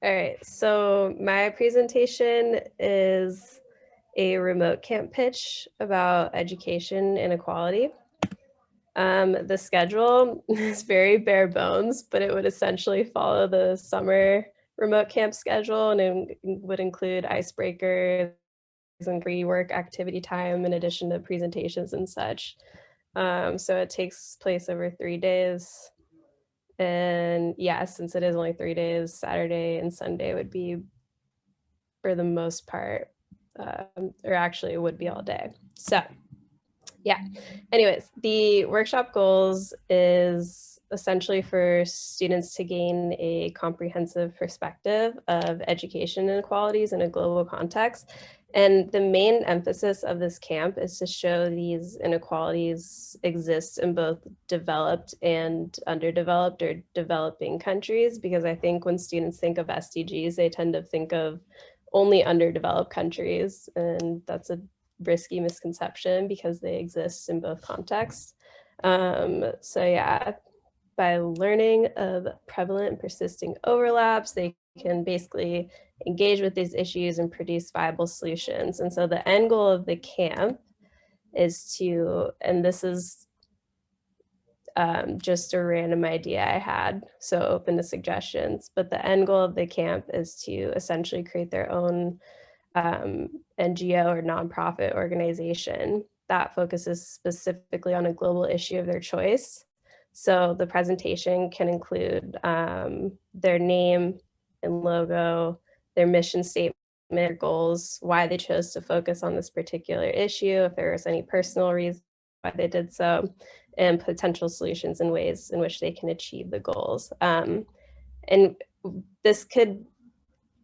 All right, so my presentation is a remote camp pitch about education inequality. The schedule is very bare bones, but it would essentially follow the summer remote camp schedule, and it would include icebreakers and free work activity time in addition to presentations and such. So it takes place over 3 days. And yeah, since it is only 3 days, Saturday and Sunday would be, for the most part, or actually it would be all day. So yeah, anyways, the workshop goals is essentially for students to gain a comprehensive perspective of education inequalities in a global context. And the main emphasis of this camp is to show these inequalities exist in both developed and underdeveloped or developing countries, because I think when students think of SDGs, they tend to think of only underdeveloped countries, and that's a risky misconception because they exist in both contexts. So yeah, by learning of prevalent and persisting overlaps, they can basically engage with these issues and produce viable solutions. And so the end goal of the camp is to, and this is just a random idea I had, so open to suggestions, but the end goal of the camp is to essentially create their own NGO or nonprofit organization that focuses specifically on a global issue of their choice. So the presentation can include their name and logo, their mission statement, their goals, why they chose to focus on this particular issue, if there was any personal reason why they did so, and potential solutions and ways in which they can achieve the goals. And this could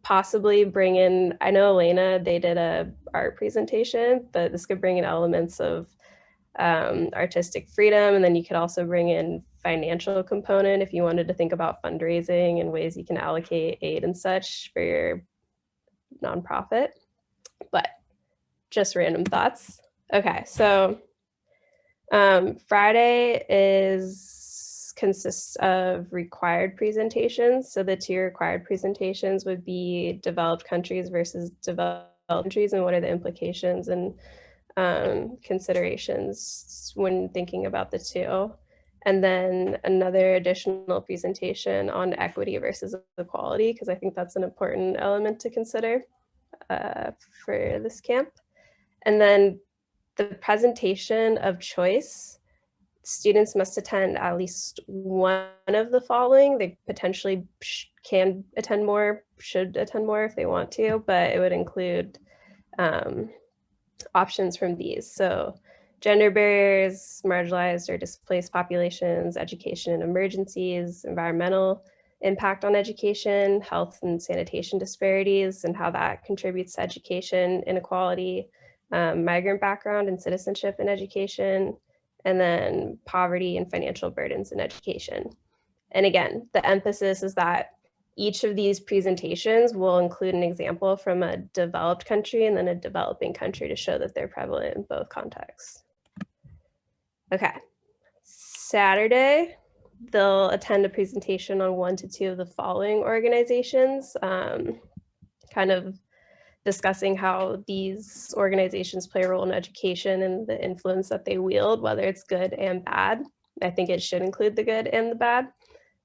possibly bring in, I know Elena, they did a art presentation, but this could bring in elements of artistic freedom. And then you could also bring in financial component if you wanted to think about fundraising and ways you can allocate aid and such for your nonprofit. But just random thoughts. Okay, so Friday consists of required presentations. So the 2 required presentations would be developed countries versus developed countries, and what are the implications and considerations when thinking about the 2. And then another additional presentation on equity versus equality, because I think that's an important element to consider for this camp. And then the presentation of choice, students must attend at least one of the following. They potentially can attend more, should attend more if they want to, but it would include options from these. So gender barriers, marginalized or displaced populations, education and emergencies, environmental impact on education, health and sanitation disparities, and how that contributes to education inequality, migrant background and citizenship in education, and then poverty and financial burdens in education. And again, the emphasis is that each of these presentations will include an example from a developed country and then a developing country to show that they're prevalent in both contexts. Okay, Saturday, they'll attend a presentation on 1 to 2 of the following organizations, kind of discussing how these organizations play a role in education and the influence that they wield, whether it's good and bad. I think it should include the good and the bad,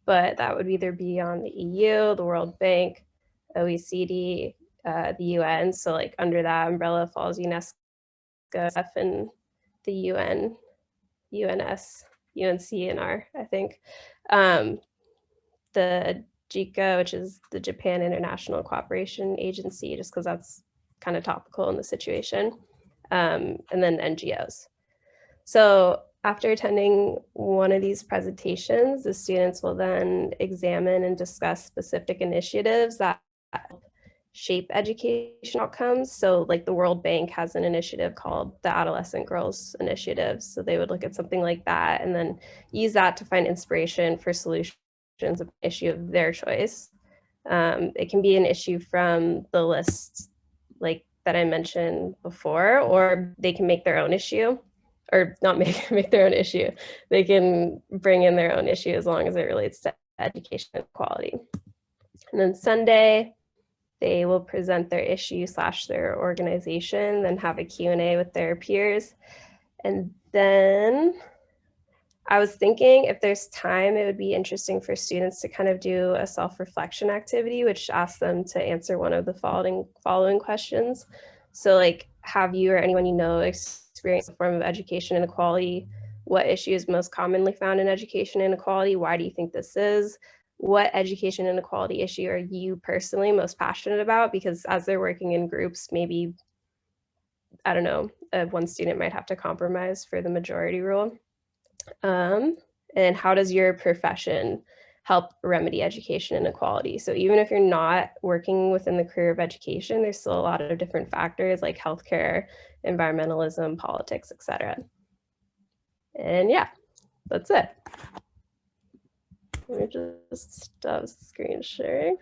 but that would either be on the EU, the World Bank, OECD, the UN. So like under that umbrella falls UNESCO and the UN, UNS, UNCNR, I think. The JICA, which is the Japan International Cooperation Agency, just because that's kind of topical in the situation, and then NGOs. So after attending one of these presentations, the students will then examine and discuss specific initiatives that shape education outcomes. So like the World Bank has an initiative called the Adolescent Girls Initiative. So they would look at something like that and then use that to find inspiration for solutions of an issue of their choice. It can be an issue from the list like that I mentioned before, or they can make their own issue, or not make their own issue. They can bring in their own issue as long as it relates to education and quality. And then Sunday, they will present their issue / their organization, then have a Q&A with their peers. And then I was thinking if there's time, it would be interesting for students to kind of do a self-reflection activity, which asks them to answer one of the following questions. So like, have you or anyone you know experienced a form of education inequality? What issue is most commonly found in education inequality? Why do you think this is? What education inequality issue are you personally most passionate about? Because as they're working in groups, maybe, I don't know, one student might have to compromise for the majority rule. And how does your profession help remedy education inequality? So even if you're not working within the career of education, there's still a lot of different factors like healthcare, environmentalism, politics, etc. And yeah, that's it. Let me just stop screen sharing.